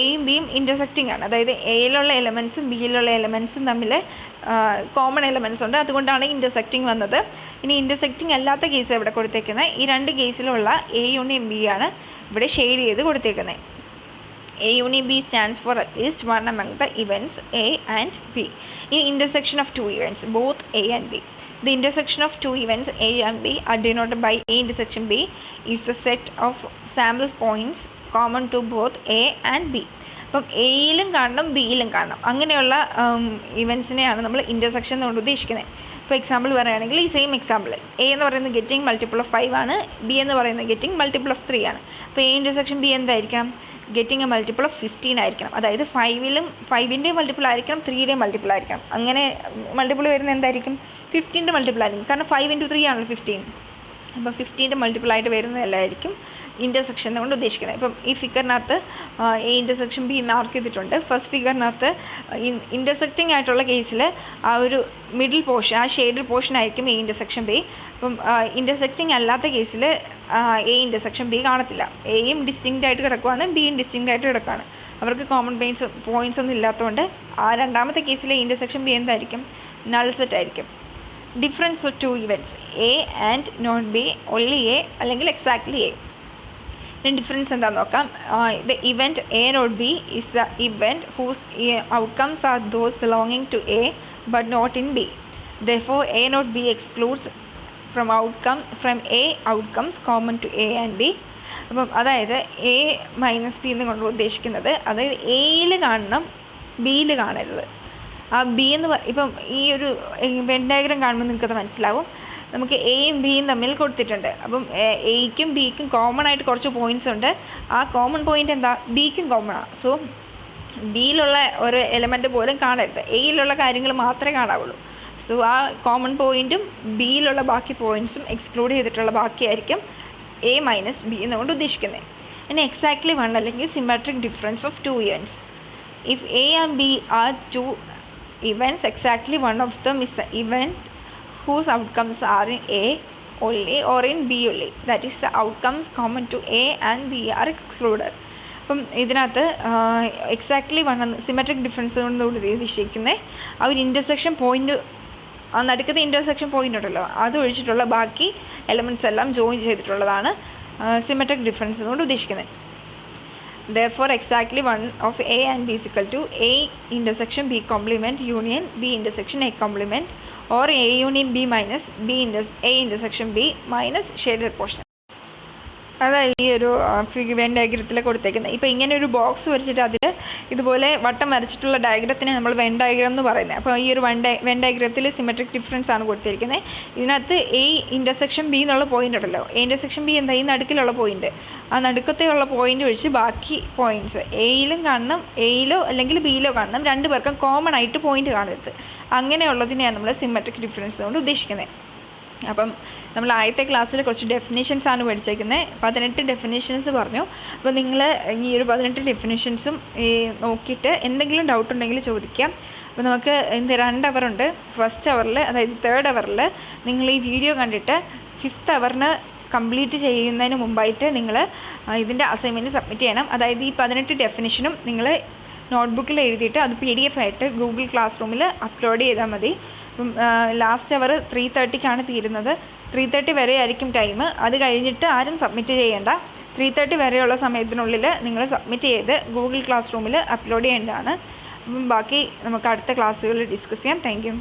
എയും ബിയും ഇൻ്റർസെക്റ്റിംഗ് ആണ്. അതായത് എയിലുള്ള എലമെൻറ്റ്സും ബിയിലുള്ള എലമെൻറ്റ്സും തമ്മിൽ കോമൺ എലമെൻറ്റ്സ് ഉണ്ട്, അതുകൊണ്ടാണ് ഇൻ്റർസെക്റ്റിംഗ് വന്നത്. ഇനി ഇൻ്റർസെക്റ്റിംഗ് അല്ലാത്ത കേസ് ഇവിടെ കൊടുത്തേക്കുന്നത് ഈ രണ്ട് കേസിലുള്ള എ യൂണിയൻ ബി ആണ് ഇവിടെ ഷെയ്ഡ് ചെയ്ത് കൊടുത്തേക്കുന്നത്. A union B stands for at least one among the events A and B. In intersection of two events, both A and B. The intersection of two events A and B are denoted by A intersection B is the set of sample points common to both A and B. അപ്പം എയിലും കാണണം, ബിയിലും കാണണം. അങ്ങനെയുള്ള ഇവൻസിനെയാണ് നമ്മൾ intersection കൊണ്ട് ഉദ്ദേശിക്കുന്നത്. ഇപ്പോൾ example പറയുകയാണെങ്കിൽ ഈ സെയിം എക്സാമ്പിൾ എ എന്ന് പറയുന്നത് ഗെറ്റിംഗ് മൾട്ടിപ്പിൾ ഓഫ് 5 ആണ്, ബി എന്ന് പറയുന്നത് ഗെറ്റിംഗ് മൾട്ടിപ്പിൾ ഓഫ് 3 ആണ്. അപ്പോൾ എ ഇൻ്റർസെക്ഷൻ ബി എന്തായിരിക്കാം? ഗെറ്റിംഗ് എ മൾട്ടിപ്പിൾ ഓഫ് 15 ആയിരിക്കണം. അതായത് 5ൻ്റെ മൾട്ടിപ്പിൾ ആയിരിക്കണം, 3യുടെയും മൾട്ടിപ്പിൾ ആയിരിക്കണം. അങ്ങനെ മൾട്ടിപ്പിൾ വരുന്നത് എന്തായിരിക്കും? 15ൻ്റെ മൾട്ടിപ്പിൾ ആയിരിക്കും. കാരണം 5 × 3 ആണല്ലോ 15. അപ്പോൾ 15ൻ്റെ മൾട്ടിപ്പിൾ ആയിട്ട് വരുന്നതല്ലായിരിക്കും ഇൻ്റർസെക്ഷൻ കൊണ്ട് ഉദ്ദേശിക്കുന്നത്. ഇപ്പം ഈ ഫിഗറിനകത്ത് എ ഇൻ്റർസെക്ഷൻ ബി മാർക്ക് ചെയ്തിട്ടുണ്ട്. ഫസ്റ്റ് ഫിഗറിനകത്ത് ഇൻ്റർസെക്റ്റിംഗ് ആയിട്ടുള്ള കേസിൽ ആ ഒരു മിഡിൽ പോർഷൻ, ആ ഷെയ്ഡ് പോർഷൻ ആയിരിക്കും എ ഇൻ്റർസെക്ഷൻ ബി. അപ്പം ഇൻ്റർസെക്റ്റിംഗ് അല്ലാത്ത കേസിൽ എ ഇൻ്റർസെക്ഷൻ ബി കാണത്തില്ല. എയും ഡിസ്റ്റിങ്ക്റ്റ് ആയിട്ട് കിടക്കുവാണ്, ബിയും ഡിസ്റ്റിങ്ക്റ്റ് ആയിട്ട് കിടക്കുകയാണ്. അവർക്ക് കോമൺ പോയിൻറ്റ്സ് ഒന്നും ഇല്ലാത്തതുകൊണ്ട് ആ രണ്ടാമത്തെ കേസിലെ ഇൻ്റർസെക്ഷൻ ബി എന്തായിരിക്കും? നൾ സെറ്റ് ആയിരിക്കും. Difference of two events A and not B, only A അല്ലെങ്കിൽ എക്സാക്ട്ലി എ. ഇതിന് ഡിഫറൻസ് എന്താണെന്ന് നോക്കാം. The event A not B is the event whose outcomes are those belonging to A but not in B. Therefore A not B excludes from A outcomes common to A and B. അപ്പം അതായത് A minus B എന്ന് കൊണ്ട് ഉദ്ദേശിക്കുന്നത് അതായത് എയിൽ കാണണം, ബിയിൽ കാണരുത്. ആ ബി എന്ന് ഇപ്പം ഈ ഒരു വെൻ ഡയഗ്രാം കാണുമ്പോൾ നിങ്ങൾക്കത് മനസ്സിലാവും. നമുക്ക് എയും ബിയും തമ്മിൽ കൊടുത്തിട്ടുണ്ട്. അപ്പം എയ്ക്കും ബിക്കും കോമൺ ആയിട്ട് കുറച്ച് പോയിൻറ്റ്സ് ഉണ്ട്. ആ കോമൺ പോയിൻ്റ് എന്താ? ബിക്കും കോമൺ ആണ്. സോ ബിയിലുള്ള ഒരു എലമെൻറ്റ് പോലും കാണരുത്, എയിലുള്ള കാര്യങ്ങൾ മാത്രമേ കാണാവുള്ളൂ. സോ ആ കോമൺ പോയിൻറ്റും ബിയിലുള്ള ബാക്കി പോയിൻറ്റ്സും എക്സ്ക്ലൂഡ് ചെയ്തിട്ടുള്ള ബാക്കിയായിരിക്കും എ മൈനസ് ബി എന്നുകൊണ്ട് ഉദ്ദേശിക്കുന്നത്. ഇനി എക്സാക്ട്ലി വൺ അല്ലെങ്കിൽ symmetric difference of two events. If A and B are two events, exactly one of them is the event whose outcomes are in A only or in B only. That is, the outcomes common to A and B are excluded. അപ്പം ഇതിനകത്ത് exactly one symmetric difference കൊണ്ടുകൂടി ഉദ്ദേശിക്കുന്നത് ആ ഒരു intersection point, ആ നടുക്കത്തെ intersection point ഉണ്ടല്ലോ, അത് ഒഴിച്ചിട്ടുള്ള ബാക്കി elements എല്ലാം ജോയിൻ ചെയ്തിട്ടുള്ളതാണ് സിമെട്രിക് ഡിഫറൻസ് കൊണ്ട് ഉദ്ദേശിക്കുന്നത്. Therefore, exactly one of A and B is equal to A intersection B complement union B intersection A complement, or A union B minus A intersection B minus shaded portion. അതാണ് ഈ ഒരു when ഡയഗ്രത്തിൽ കൊടുത്തേക്കുന്നത്. ഇപ്പോൾ ഇങ്ങനെ ഒരു box വരച്ചിട്ട് അതിൽ ഇതുപോലെ വട്ടം വരച്ചിട്ടുള്ള ഡയഗ്രത്തിനെ നമ്മൾ വെൻ ഡയഗ്രാം എന്ന് പറയുന്നത്. അപ്പോൾ ഈ ഒരു വെൻ ഡയഗ്രത്തിൽ സിമെട്രിക് ഡിഫറൻസ് ആണ് കൊടുത്തിരിക്കുന്നത്. ഇതിനകത്ത് എ ഇൻ്റർസെക്ഷൻ ബി എന്നുള്ള പോയിൻ്റ് ഉണ്ടല്ലോ, എ ഇൻ്റർസെക്ഷൻ ബി എന്താ? ഈ നടുക്കിലുള്ള പോയിൻ്റ്. ആ നടുക്കത്തെയുള്ള പോയിൻ്റ് ഒഴിച്ച് ബാക്കി പോയിൻറ്റ്സ് എയിലും കാണണം, എയിലോ അല്ലെങ്കിൽ ബിയിലോ കാണണം. രണ്ട് പേർക്കും കോമൺ ആയിട്ട് പോയിൻ്റ് കാണരുത്. അങ്ങനെയുള്ളതിനെയാണ് നമ്മൾ സിമെട്രിക് ഡിഫറൻസ് കൊണ്ട് ഉദ്ദേശിക്കുന്നത്. അപ്പം നമ്മൾ ആദ്യത്തെ ക്ലാസ്സിൽ കുറച്ച് ഡെഫിനിഷൻസാണ് പഠിച്ചേക്കുന്നത്. 18 ഡെഫിനിഷൻസ് പറഞ്ഞു. അപ്പോൾ നിങ്ങൾ ഈ ഒരു 18 ഡെഫിനിഷൻസും നോക്കിയിട്ട് എന്തെങ്കിലും ഡൗട്ട് ഉണ്ടെങ്കിൽ ചോദിക്കാം. അപ്പോൾ നമുക്ക് ഇന്ന് 2 അവറുണ്ട്. ഫസ്റ്റ് അവറിൽ, അതായത് 3rd അവറിൽ നിങ്ങൾ ഈ വീഡിയോ കണ്ടിട്ട് 5th അവറിന് കംപ്ലീറ്റ് ചെയ്യുന്നതിന് മുമ്പായിട്ട് നിങ്ങൾ ഇതിൻ്റെ അസൈൻമെൻറ്റ് സബ്മിറ്റ് ചെയ്യണം. അതായത് ഈ 18 ഡെഫിനിഷനും നിങ്ങൾ നോട്ട്ബുക്കിൽ എഴുതിയിട്ട് അത് PDF ആയിട്ട് ഗൂഗിൾ ക്ലാസ് റൂമിൽ അപ്ലോഡ് ചെയ്താൽ മതി. അപ്പം ലാസ്റ്റ് അവർ 3:30ക്കാണ് തീരുന്നത്. 3:30 വരെ ആയിരിക്കും ടൈം. അത് കഴിഞ്ഞിട്ട് ആരും സബ്മിറ്റ് ചെയ്യേണ്ട. 3:30 വരെയുള്ള സമയത്തിനുള്ളിൽ നിങ്ങൾ സബ്മിറ്റ് ചെയ്ത് ഗൂഗിൾ ക്ലാസ് റൂമിൽ അപ്ലോഡ് ചെയ്യേണ്ടതാണ്. അപ്പം ബാക്കി നമുക്ക് അടുത്ത ക്ലാസ്സുകളിൽ ഡിസ്കസ് ചെയ്യാം. Thank you.